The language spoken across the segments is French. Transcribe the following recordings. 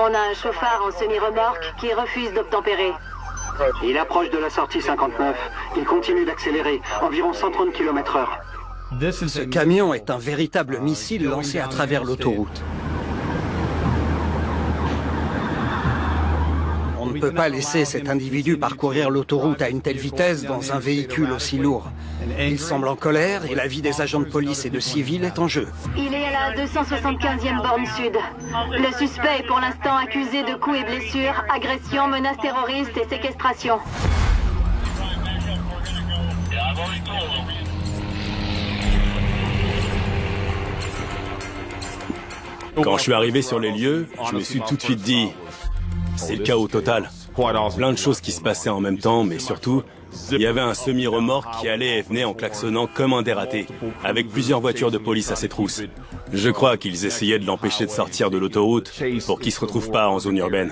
On a un chauffard en semi-remorque qui refuse d'obtempérer. Il approche de la sortie 59. Il continue d'accélérer, environ 130 km/h. Ce camion est un véritable missile lancé à travers l'autoroute. On ne peut pas laisser cet individu parcourir l'autoroute à une telle vitesse dans un véhicule aussi lourd. Il semble en colère et la vie des agents de police et de civils est en jeu. Il est à la 275e borne sud. Le suspect est pour l'instant accusé de coups et blessures, agression, menaces terroristes et séquestration. Quand je suis arrivé sur les lieux, je me suis tout de suite dit, c'est le chaos total. Plein de choses qui se passaient en même temps, mais surtout, il y avait un semi-remorque qui allait et venait en klaxonnant comme un dératé, avec plusieurs voitures de police à ses trousses. Je crois qu'ils essayaient de l'empêcher de sortir de l'autoroute pour qu'il se retrouve pas en zone urbaine.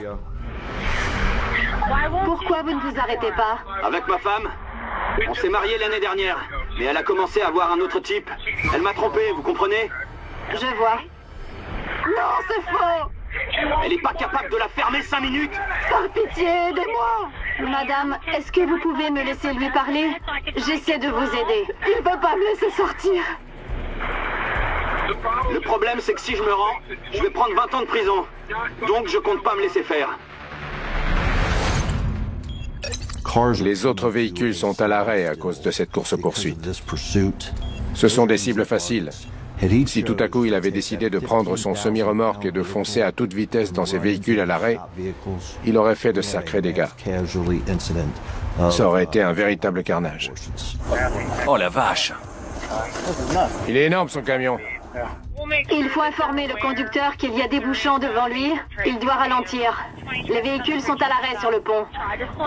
Pourquoi vous ne vous arrêtez pas? Avec ma femme, on s'est mariés l'année dernière, mais elle a commencé à voir un autre type. Elle m'a trompé, vous comprenez? Je vois. Non, c'est faux! Elle n'est pas capable de la fermer 5 minutes. Par pitié, aidez-moi! Madame, est-ce que vous pouvez me laisser lui parler? J'essaie de vous aider. Il ne peut pas me laisser sortir. Le problème, c'est que si je me rends, je vais prendre 20 ans de prison. Donc, je compte pas me laisser faire. Les autres véhicules sont à l'arrêt à cause de cette course-poursuite. Ce sont des cibles faciles. Si tout à coup il avait décidé de prendre son semi-remorque et de foncer à toute vitesse dans ses véhicules à l'arrêt, il aurait fait de sacrés dégâts. Ça aurait été un véritable carnage. Oh la vache! Il est énorme son camion. Il faut informer le conducteur qu'il y a des bouchons devant lui. Il doit ralentir. Les véhicules sont à l'arrêt sur le pont.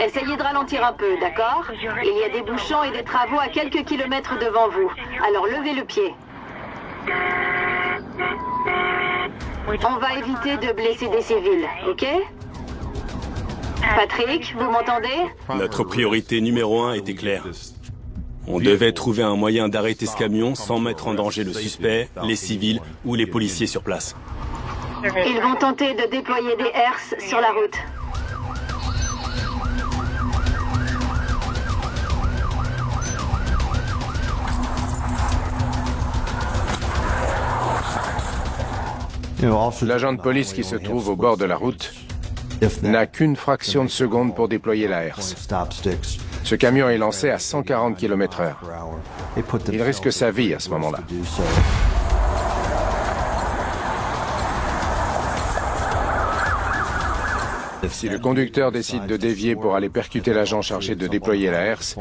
Essayez de ralentir un peu, d'accord? Il y a des bouchons et des travaux à quelques kilomètres devant vous. Alors levez le pied. On va éviter de blesser des civils, ok? Patrick, vous m'entendez? Notre priorité numéro 1 était claire. On devait trouver un moyen d'arrêter ce camion sans mettre en danger le suspect, les civils ou les policiers sur place. Ils vont tenter de déployer des herses sur la route. L'agent de police qui se trouve au bord de la route n'a qu'une fraction de seconde pour déployer la herse. Ce camion est lancé à 140 km/h. Il risque sa vie à ce moment-là. Si le conducteur décide de dévier pour aller percuter l'agent chargé de déployer la herse,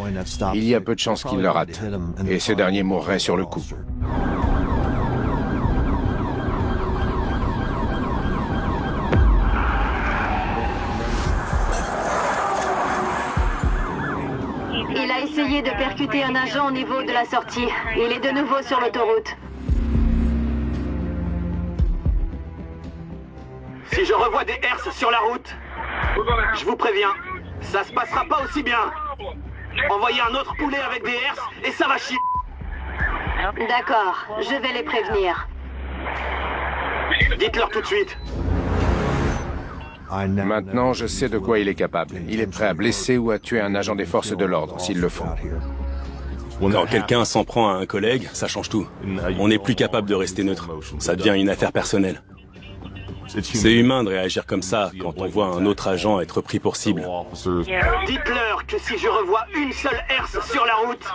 il y a peu de chances qu'il le rate, et ce dernier mourrait sur le coup. Il a essayé de percuter un agent au niveau de la sortie. Il est de nouveau sur l'autoroute. Si je revois des herses sur la route, je vous préviens, ça se passera pas aussi bien. Envoyez un autre poulet avec des herses et ça va chier. D'accord, je vais les prévenir. Dites-leur tout de suite. Maintenant, je sais de quoi il est capable. Il est prêt à blesser ou à tuer un agent des forces de l'ordre, s'il le faut. Quand quelqu'un s'en prend à un collègue, ça change tout. On n'est plus capable de rester neutre. Ça devient une affaire personnelle. C'est humain de réagir comme ça quand on voit un autre agent être pris pour cible. Dites-leur que si je revois une seule herse sur la route,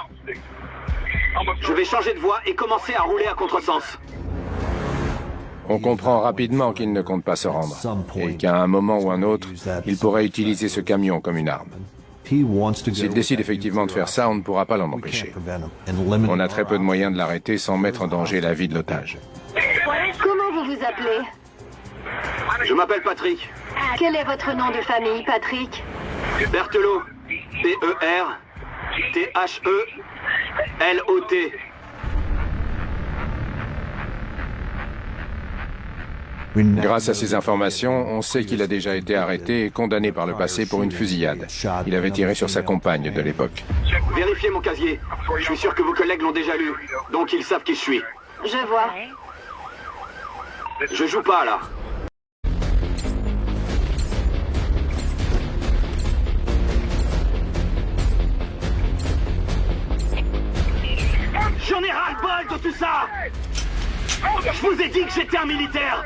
je vais changer de voie et commencer à rouler à contresens. On comprend rapidement qu'il ne compte pas se rendre, et qu'à un moment ou un autre, il pourrait utiliser ce camion comme une arme. S'il décide effectivement de faire ça, on ne pourra pas l'en empêcher. On a très peu de moyens de l'arrêter sans mettre en danger la vie de l'otage. Comment vous vous appelez? Je m'appelle Patrick. Quel est votre nom de famille, Patrick? Berthelot. P-E-R-T-H-E-L-O-T. Grâce à ces informations, on sait qu'il a déjà été arrêté et condamné par le passé pour une fusillade. Il avait tiré sur sa compagne de l'époque. Vérifiez mon casier. Je suis sûr que vos collègues l'ont déjà lu, donc ils savent qui je suis. Je vois. Je joue pas, là. J'en ai ras-le-bol de tout ça! Je vous ai dit que j'étais un militaire!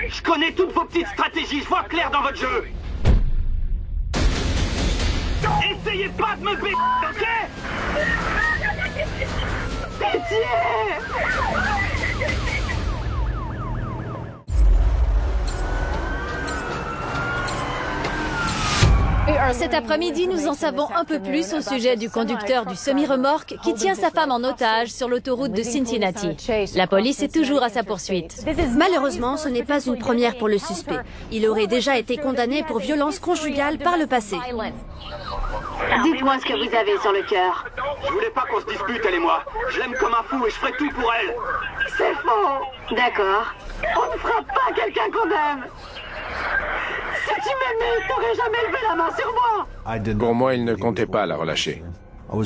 Je connais toutes vos petites stratégies, je vois clair dans votre jeu! Essayez pas de me b***, ok? Pitié! Cet après-midi, nous en savons un peu plus au sujet du conducteur du semi-remorque qui tient sa femme en otage sur l'autoroute de Cincinnati. La police est toujours à sa poursuite. Malheureusement, ce n'est pas une première pour le suspect. Il aurait déjà été condamné pour violence conjugale par le passé. Dites-moi ce que vous avez sur le cœur. Je voulais pas qu'on se dispute, elle et moi. Je l'aime comme un fou et je ferai tout pour elle. C'est faux. D'accord. On ne frappe pas quelqu'un qu'on aime. Si tu m'aimais, t'aurais jamais levé la main sur moi. Pour moi, il ne comptait pas la relâcher.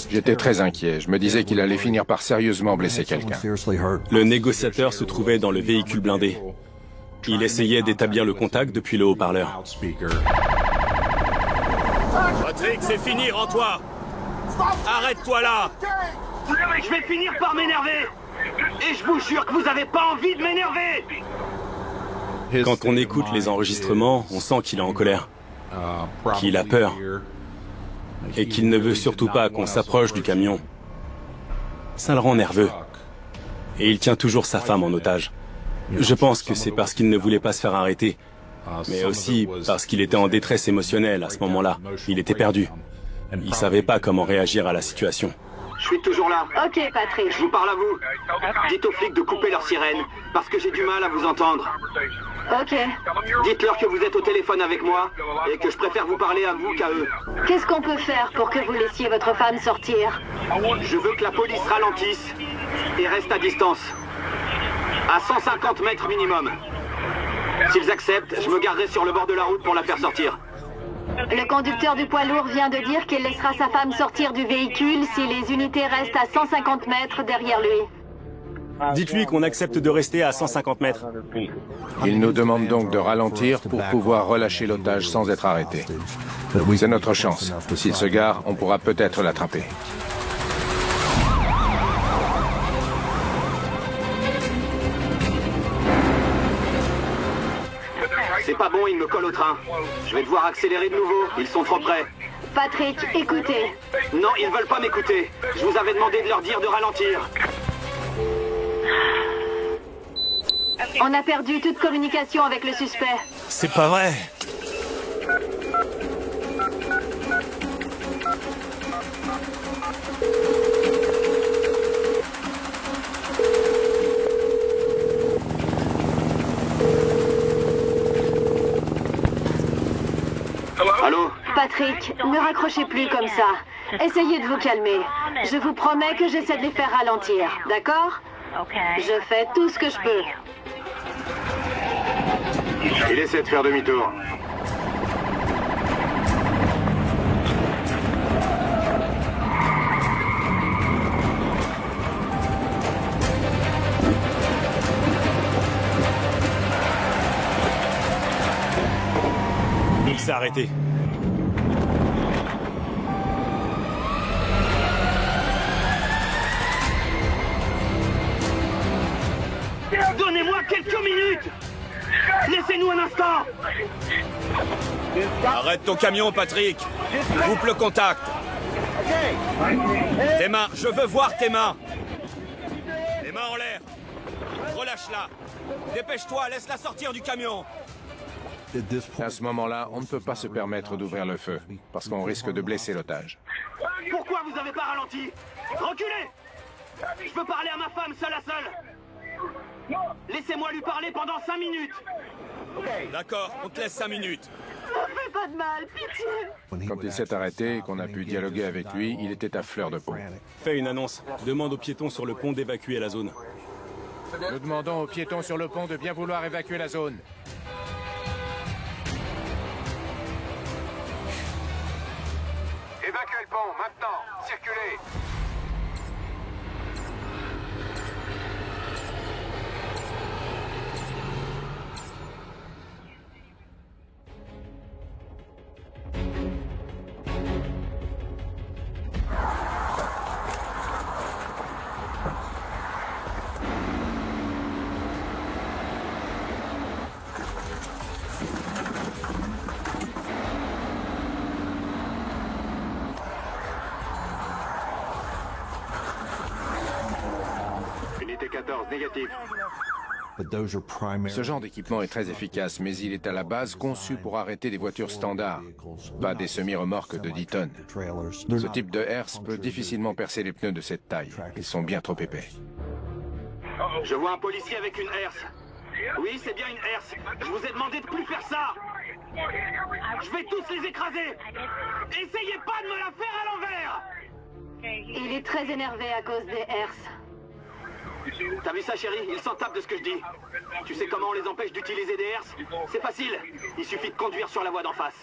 J'étais très inquiet. Je me disais qu'il allait finir par sérieusement blesser quelqu'un. Le négociateur se trouvait dans le véhicule blindé. Il essayait d'établir le contact depuis le haut-parleur. Patrick, c'est fini, rends-toi! Arrête-toi là! Je vais finir par m'énerver. Et je vous jure que vous avez pas envie de m'énerver. Quand on écoute les enregistrements, on sent qu'il est en colère, qu'il a peur, et qu'il ne veut surtout pas qu'on s'approche du camion. Ça le rend nerveux. Et il tient toujours sa femme en otage. Je pense que c'est parce qu'il ne voulait pas se faire arrêter, mais aussi parce qu'il était en détresse émotionnelle à ce moment-là. Il était perdu. Il savait pas comment réagir à la situation. Je suis toujours là. Ok, Patrick. Je vous parle à vous. Dites aux flics de couper leur sirène, parce que j'ai du mal à vous entendre. Ok. Dites-leur que vous êtes au téléphone avec moi, et que je préfère vous parler à vous qu'à eux. Qu'est-ce qu'on peut faire pour que vous laissiez votre femme sortir? Je veux que la police ralentisse et reste à distance. À 150 mètres minimum. S'ils acceptent, je me garerai sur le bord de la route pour la faire sortir. Le conducteur du poids lourd vient de dire qu'il laissera sa femme sortir du véhicule si les unités restent à 150 mètres derrière lui. Dites-lui qu'on accepte de rester à 150 mètres. Il nous demande donc de ralentir pour pouvoir relâcher l'otage sans être arrêté. C'est notre chance. S'il se gare, on pourra peut-être l'attraper. C'est pas bon, ils me collent au train. Je vais devoir accélérer de nouveau, ils sont trop près. Patrick, écoutez. Non, ils veulent pas m'écouter. Je vous avais demandé de leur dire de ralentir. On a perdu toute communication avec le suspect. C'est pas vrai. Allô? Patrick, ne raccrochez plus comme ça. Essayez de vous calmer. Je vous promets que j'essaie de les faire ralentir, d'accord? Je fais tout ce que je peux. Il essaie de faire demi-tour. Il s'est arrêté. Donnez-moi quelques minutes! Laissez-nous un instant! Arrête ton camion, Patrick. Coupe le contact. Tes mains, je veux voir tes mains. Les mains en l'air. Relâche-la. Dépêche-toi, laisse-la sortir du camion. À ce moment-là, on ne peut pas se permettre d'ouvrir le feu, parce qu'on risque de blesser l'otage. Pourquoi vous avez pas ralenti? Reculez! Je veux parler à ma femme seule à seule! Laissez-moi lui parler pendant 5 minutes! D'accord, on te laisse 5 minutes. Ne fais pas de mal, pitié. Quand il s'est arrêté et qu'on a pu dialoguer avec lui, il était à fleur de peau. Fais une annonce. Demande aux piétons sur le pont d'évacuer la zone. Nous demandons aux piétons sur le pont de bien vouloir évacuer la zone. Évacuez le pont, maintenant! Circulez! Négatif. Ce genre d'équipement est très efficace, mais il est à la base conçu pour arrêter des voitures standards, pas des semi-remorques de 10 tonnes. Ce type de herse peut difficilement percer les pneus de cette taille. Ils sont bien trop épais. Je vois un policier avec une herse. Oui, c'est bien une herse. Je vous ai demandé de plus faire ça. Je vais tous les écraser. Essayez pas de me la faire à l'envers. Il est très énervé à cause des herses. T'as vu ça, chérie? Ils s'en tapent de ce que je dis. Tu sais comment on les empêche d'utiliser des herses? C'est facile. Il suffit de conduire sur la voie d'en face.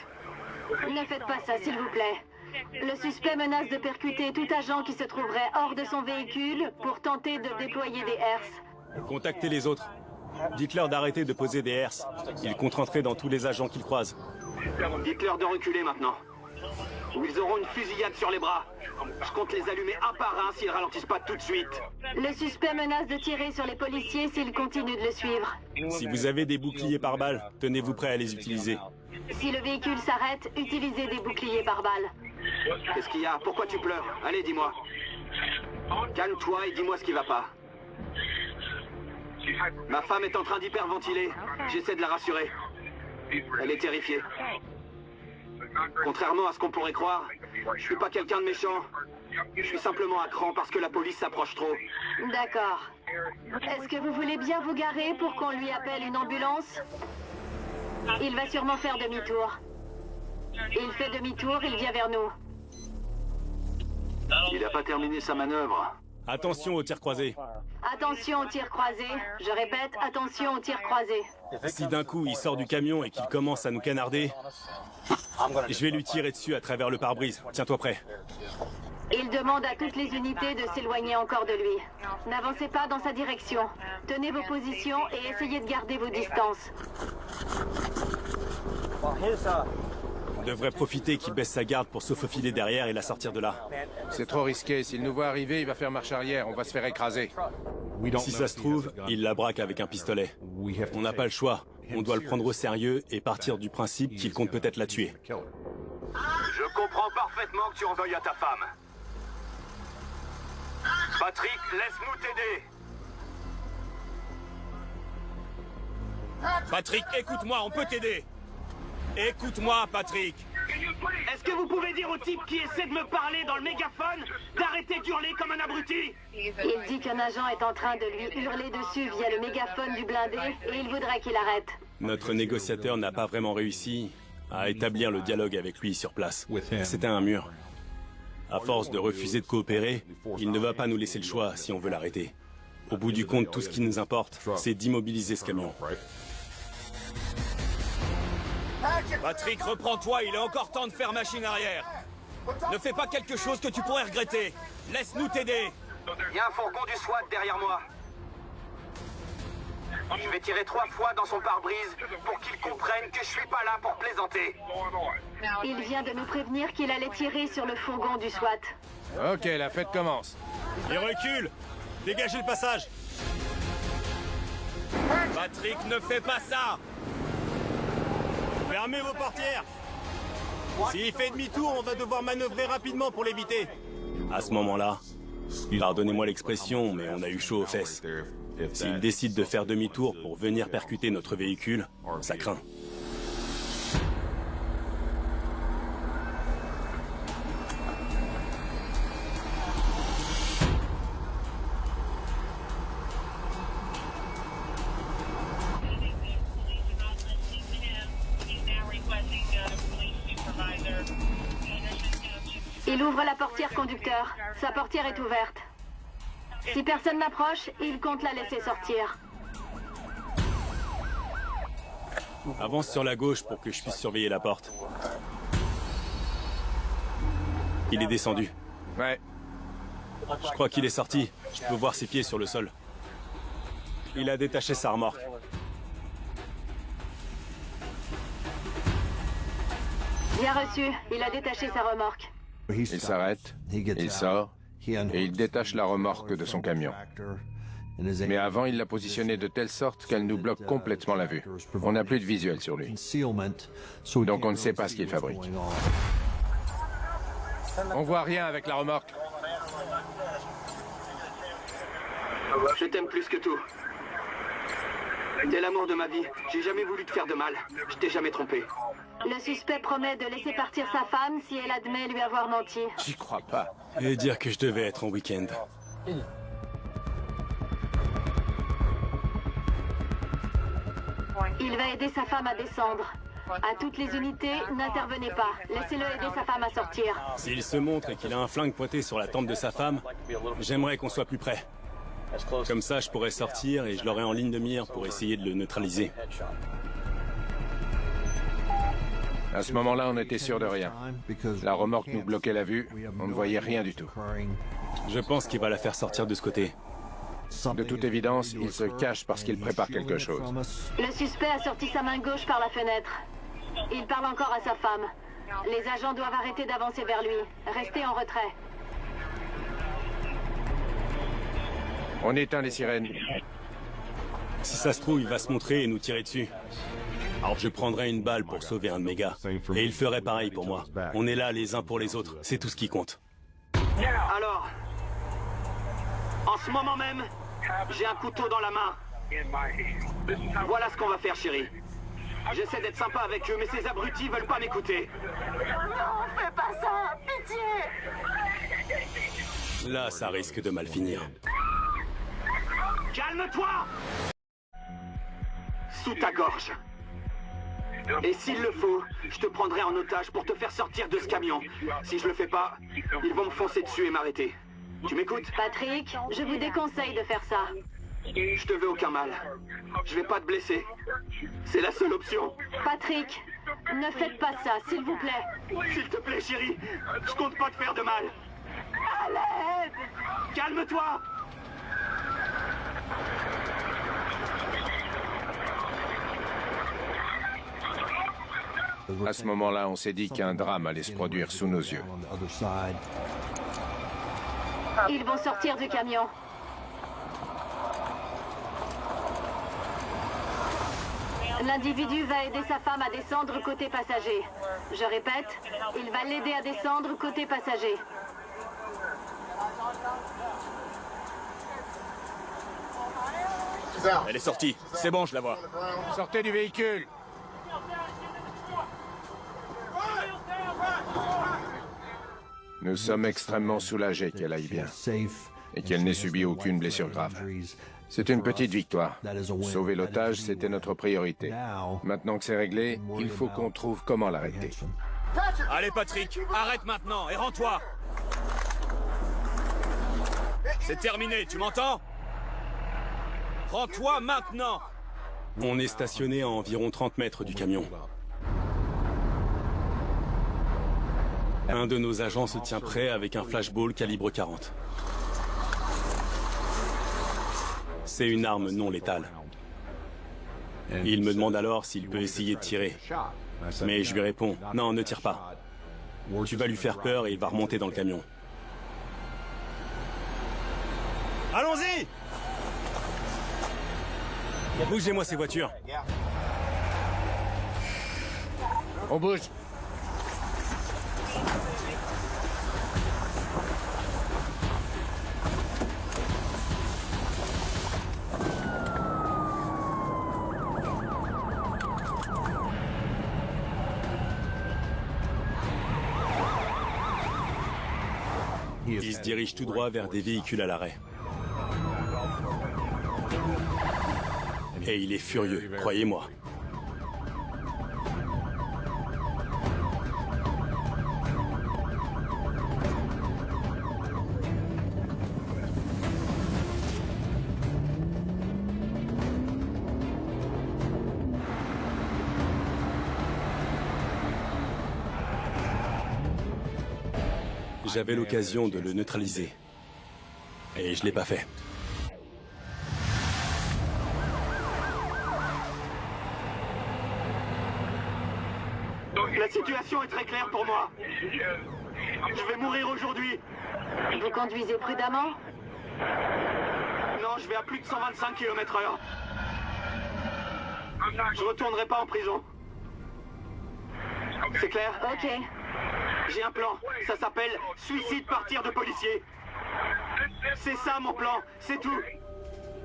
Ne faites pas ça, s'il vous plaît. Le suspect menace de percuter tout agent qui se trouverait hors de son véhicule pour tenter de déployer des herses. Contactez les autres. Dites-leur d'arrêter de poser des herses. Ils comptent rentrer dans tous les agents qu'ils croisent. Dites-leur de reculer maintenant. Ou ils auront une fusillade sur les bras. Je compte les allumer un par un s'ils ralentissent pas tout de suite. Le suspect menace de tirer sur les policiers s'ils continuent de le suivre. Si vous avez des boucliers par balle, tenez-vous prêt à les utiliser. Si le véhicule s'arrête, utilisez des boucliers par balle. Qu'est-ce qu'il y a? Pourquoi tu pleures? Allez, dis-moi. Calme-toi et dis-moi ce qui va pas. Ma femme est en train d'hyperventiler. J'essaie de la rassurer. Elle est terrifiée. Contrairement à ce qu'on pourrait croire, je suis pas quelqu'un de méchant. Je suis simplement à cran parce que la police s'approche trop. D'accord. Est-ce que vous voulez bien vous garer pour qu'on lui appelle une ambulance? Il va sûrement faire demi-tour. Il fait demi-tour, il vient vers nous. Il n'a pas terminé sa manœuvre. Attention aux tirs croisés. Attention aux tirs croisés. Je répète, attention aux tirs croisés. Si d'un coup il sort du camion et qu'il commence à nous canarder, je vais lui tirer dessus à travers le pare-brise. Tiens-toi prêt. Il demande à toutes les unités de s'éloigner encore de lui. N'avancez pas dans sa direction. Tenez vos positions et essayez de garder vos distances. On devrait profiter qu'il baisse sa garde pour se faufiler derrière et la sortir de là. C'est trop risqué. S'il nous voit arriver, il va faire marche arrière. On va se faire écraser. Si ça se trouve, il la braque avec un pistolet. On n'a pas le choix. On doit le prendre au sérieux et partir du principe qu'il compte peut-être la tuer. Je comprends parfaitement que tu en veuilles à ta femme. Patrick, laisse-nous t'aider. Patrick, écoute-moi, on peut t'aider. Écoute-moi, Patrick. Est-ce que vous pouvez dire au type qui essaie de me parler dans le mégaphone d'arrêter d'hurler comme un abruti? Il dit qu'un agent est en train de lui hurler dessus via le mégaphone du blindé et il voudrait qu'il arrête. Notre négociateur n'a pas vraiment réussi à établir le dialogue avec lui sur place. C'était un mur. À force de refuser de coopérer, il ne va pas nous laisser le choix si on veut l'arrêter. Au bout du compte, tout ce qui nous importe, c'est d'immobiliser ce camion. Patrick, reprends-toi, il est encore temps de faire machine arrière. Ne fais pas quelque chose que tu pourrais regretter. Laisse-nous t'aider. Il y a un fourgon du SWAT derrière moi. Je vais tirer 3 fois dans son pare-brise pour qu'il comprenne que je suis pas là pour plaisanter. Il vient de nous prévenir qu'il allait tirer sur le fourgon du SWAT. Ok, la fête commence. Il recule. Dégagez le passage. Patrick, ne fais pas ça. Fermez vos portières. S'il fait demi-tour, on va devoir manœuvrer rapidement pour l'éviter. À ce moment-là, pardonnez-moi l'expression, mais on a eu chaud aux fesses. S'il décide de faire demi-tour pour venir percuter notre véhicule, ça craint. Il ouvre la portière conducteur. Sa portière est ouverte. Si personne n'approche, il compte la laisser sortir. Avance sur la gauche pour que je puisse surveiller la porte. Il est descendu. Ouais. Je crois qu'il est sorti. Je peux voir ses pieds sur le sol. Il a détaché sa remorque. Bien reçu. Il a détaché sa remorque. Il s'arrête, il sort, et il détache la remorque de son camion. Mais avant, il l'a positionnée de telle sorte qu'elle nous bloque complètement la vue. On n'a plus de visuel sur lui. Donc on ne sait pas ce qu'il fabrique. On voit rien avec la remorque. Je t'aime plus que tout. T'es l'amour de ma vie. J'ai jamais voulu te faire de mal. Je t'ai jamais trompé. Le suspect promet de laisser partir sa femme si elle admet lui avoir menti. J'y crois pas. Et dire que je devais être en week-end. Il va aider sa femme à descendre. À toutes les unités, n'intervenez pas. Laissez-le aider sa femme à sortir. S'il se montre et qu'il a un flingue pointé sur la tempe de sa femme, j'aimerais qu'on soit plus près. Comme ça, je pourrais sortir et je l'aurais en ligne de mire pour essayer de le neutraliser. À ce moment-là, on était sûr de rien. La remorque nous bloquait la vue, on ne voyait rien du tout. Je pense qu'il va la faire sortir de ce côté. De toute évidence, il se cache parce qu'il prépare quelque chose. Le suspect a sorti sa main gauche par la fenêtre. Il parle encore à sa femme. Les agents doivent arrêter d'avancer vers lui. Restez en retrait. On éteint les sirènes. Si ça se trouve, il va se montrer et nous tirer dessus. Alors je prendrai une balle pour sauver un de mes gars. Et il ferait pareil pour moi. On est là les uns pour les autres. C'est tout ce qui compte. Alors, en ce moment même, j'ai un couteau dans la main. Voilà ce qu'on va faire, chérie. J'essaie d'être sympa avec eux, mais ces abrutis veulent pas m'écouter. Non, fais pas ça! Pitié! Là, ça risque de mal finir. Calme-toi! Sous ta gorge. Et s'il le faut, je te prendrai en otage pour te faire sortir de ce camion. Si je le fais pas, ils vont me foncer dessus et m'arrêter. Tu m'écoutes? Patrick, je vous déconseille de faire ça. Je te veux aucun mal. Je vais pas te blesser. C'est la seule option. Patrick, ne faites pas ça, s'il vous plaît. S'il te plaît, chérie, je compte pas te faire de mal. À l'aide! Calme-toi! À ce moment-là, on s'est dit qu'un drame allait se produire sous nos yeux. Ils vont sortir du camion. L'individu va aider sa femme à descendre côté passager. Je répète, il va l'aider à descendre côté passager. Elle est sortie. C'est bon, je la vois. Sortez du véhicule! Nous sommes extrêmement soulagés qu'elle aille bien et qu'elle n'ait subi aucune blessure grave. C'est une petite victoire. Sauver l'otage, c'était notre priorité. Maintenant que c'est réglé, il faut qu'on trouve comment l'arrêter. Allez Patrick, arrête maintenant et rends-toi. C'est terminé, tu m'entends? Rends-toi maintenant. On est stationné à environ 30 mètres du camion. Un de nos agents se tient prêt avec un flashball calibre 40. C'est une arme non létale. Il me demande alors s'il peut essayer de tirer. Mais je lui réponds, non, ne tire pas. Tu vas lui faire peur et il va remonter dans le camion. Allons-y! Bougez-moi ces voitures. On bouge. Il se dirige tout droit vers des véhicules à l'arrêt. Et il est furieux, croyez-moi. J'avais l'occasion de le neutraliser. Et je l'ai pas fait. La situation est très claire pour moi. Je vais mourir aujourd'hui. Vous conduisez prudemment? Non, je vais à plus de 125 km/h. Je retournerai pas en prison. C'est clair? Ok. J'ai un plan. Ça s'appelle suicide par tir de policier. C'est ça mon plan. C'est tout.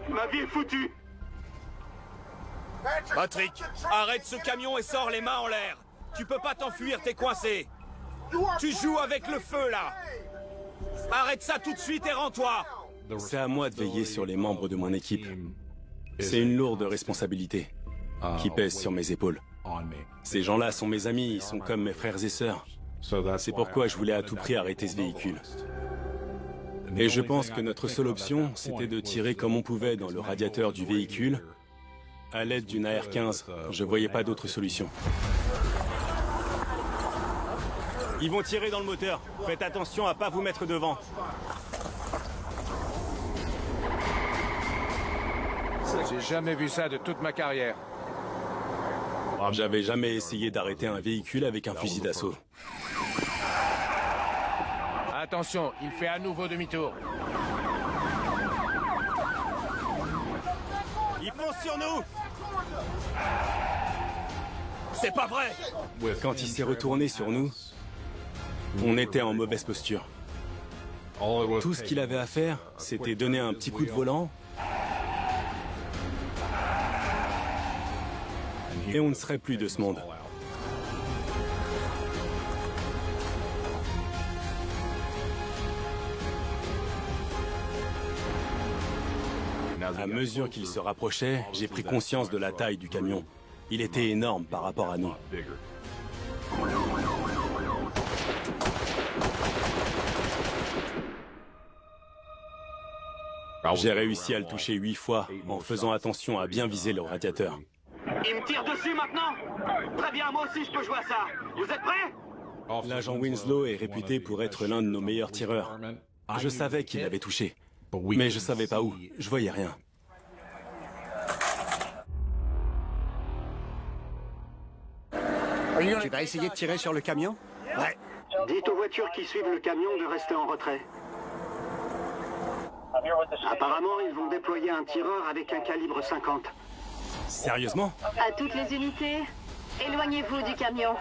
Ma vie est foutue. Patrick, arrête ce camion et sors les mains en l'air. Tu peux pas t'enfuir, t'es coincé. Tu joues avec le feu, là. Arrête ça tout de suite et rends-toi. C'est à moi de veiller sur les membres de mon équipe. C'est une lourde responsabilité qui pèse sur mes épaules. Ces gens-là sont mes amis, ils sont comme mes frères et sœurs. C'est pourquoi je voulais à tout prix arrêter ce véhicule. Et je pense que notre seule option, c'était de tirer comme on pouvait dans le radiateur du véhicule, à l'aide d'une AR-15. Je voyais pas d'autre solution. Ils vont tirer dans le moteur. Faites attention à pas vous mettre devant. J'ai jamais vu ça de toute ma carrière. J'avais jamais essayé d'arrêter un véhicule avec un fusil d'assaut. Attention, il fait à nouveau demi-tour. Ils foncent sur nous! C'est pas vrai! Quand il s'est retourné sur nous, on était en mauvaise posture. Tout ce qu'il avait à faire, c'était donner un petit coup de volant et on ne serait plus de ce monde. À mesure qu'il se rapprochait, j'ai pris conscience de la taille du camion. Il était énorme par rapport à nous. J'ai réussi à le toucher 8 fois en faisant attention à bien viser le radiateur. Il me tire dessus maintenant. Très bien, moi aussi je peux jouer à ça. Vous êtes prêts? L'agent Winslow est réputé pour être l'un de nos meilleurs tireurs. Je savais qu'il l'avait touché, mais je savais pas où. Je voyais rien. Tu vas essayer de tirer sur le camion? Ouais. Dites aux voitures qui suivent le camion de rester en retrait. Apparemment, ils vont déployer un tireur avec un calibre 50. Sérieusement? À toutes les unités, éloignez-vous du camion.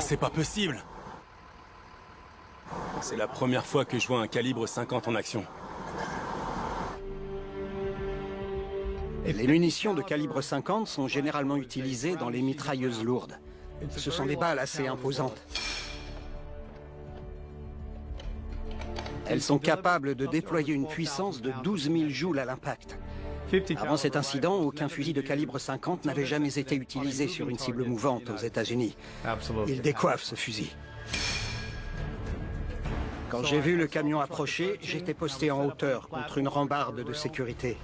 C'est pas possible! C'est la première fois que je vois un calibre 50 en action. Les munitions de calibre 50 sont généralement utilisées dans les mitrailleuses lourdes. Ce sont des balles assez imposantes. Elles sont capables de déployer une puissance de 12 000 joules à l'impact. Avant cet incident, aucun fusil de calibre 50 n'avait jamais été utilisé sur une cible mouvante aux États-Unis. Il décoiffe ce fusil. Quand j'ai vu le camion approcher, j'étais posté en hauteur contre une rambarde de sécurité.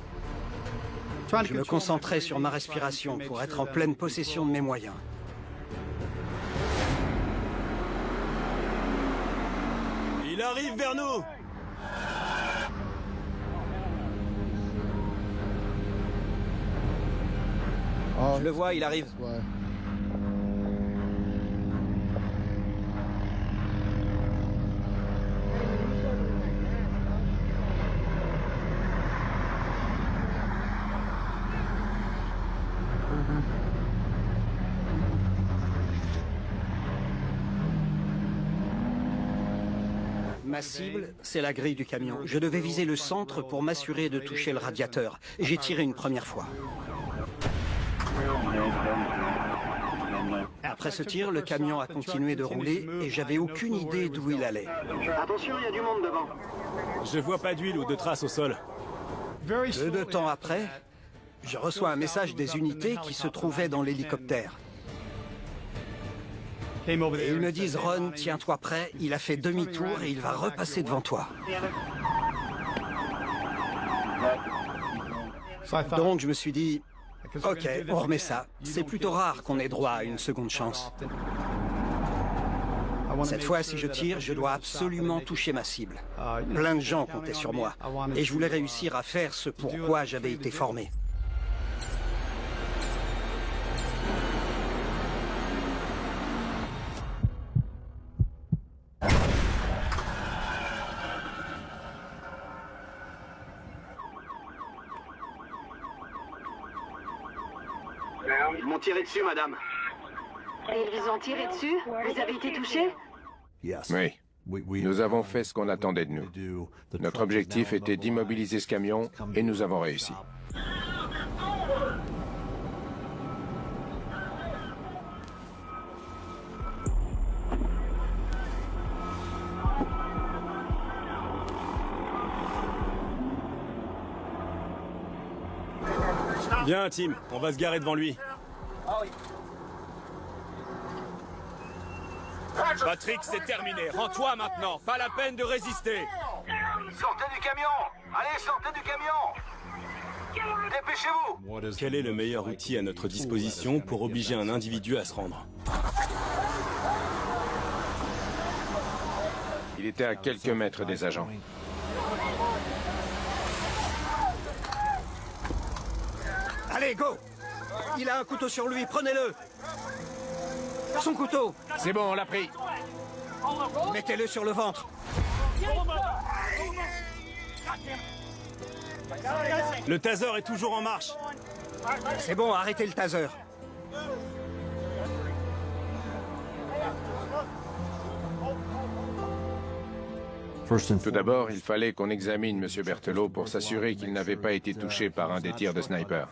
Je me concentrais sur ma respiration pour être en pleine possession de mes moyens. Il arrive vers nous! Je le vois, il arrive. Ma cible, c'est la grille du camion. Je devais viser le centre pour m'assurer de toucher le radiateur. J'ai tiré une première fois. Après ce tir, le camion a continué de rouler et j'avais aucune idée d'où il allait. Attention, il y a du monde devant. Je vois pas d'huile ou de traces au sol. Peu de temps après, je reçois un message des unités qui se trouvaient dans l'hélicoptère. Et ils me disent, Ron, tiens-toi prêt, il a fait demi-tour et il va repasser devant toi. Donc je me suis dit, ok, on remet ça. C'est plutôt rare qu'on ait droit à une seconde chance. Cette fois, si je tire, je dois absolument toucher ma cible. Plein de gens comptaient sur moi. Et je voulais réussir à faire ce pourquoi j'avais été formé. Ils m'ont tiré dessus, madame. Et ils vous ont tiré dessus? Vous avez été touché? Oui, Nous avons fait ce qu'on attendait de nous. Notre objectif était d'immobiliser ce camion et nous avons réussi. Viens, Tim, on va se garer devant lui. Patrick, c'est terminé. Rends-toi maintenant. Pas la peine de résister. Sortez du camion! Allez, sortez du camion! Dépêchez-vous! Quel est le meilleur outil à notre disposition pour obliger un individu à se rendre? Il était à quelques mètres des agents. Allez, go! Il a un couteau sur lui, prenez-le! Son couteau! C'est bon, on l'a pris. Mettez-le sur le ventre! Le taser est toujours en marche. C'est bon, arrêtez le taser. Tout d'abord, il fallait qu'on examine M. Berthelot pour s'assurer qu'il n'avait pas été touché par un des tirs de sniper.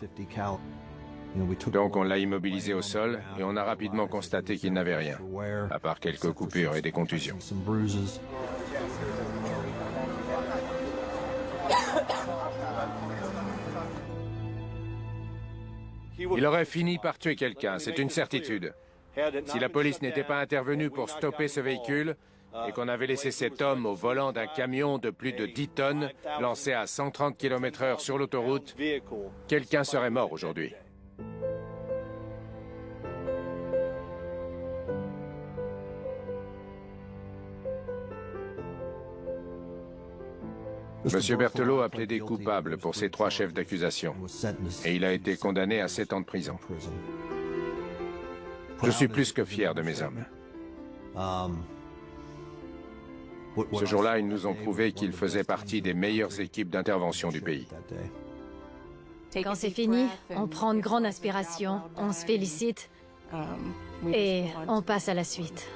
Donc on l'a immobilisé au sol et on a rapidement constaté qu'il n'avait rien, à part quelques coupures et des contusions. Il aurait fini par tuer quelqu'un, c'est une certitude. Si la police n'était pas intervenue pour stopper ce véhicule et qu'on avait laissé cet homme au volant d'un camion de plus de 10 tonnes lancé à 130 km/h sur l'autoroute, quelqu'un serait mort aujourd'hui. Monsieur Berthelot a plaidé coupable pour ses 3 chefs d'accusation et il a été condamné à 7 ans de prison. Je suis plus que fier de mes hommes. Ce jour-là, ils nous ont prouvé qu'ils faisaient partie des meilleures équipes d'intervention du pays. Quand c'est fini, on prend une grande inspiration, on se félicite et on passe à la suite.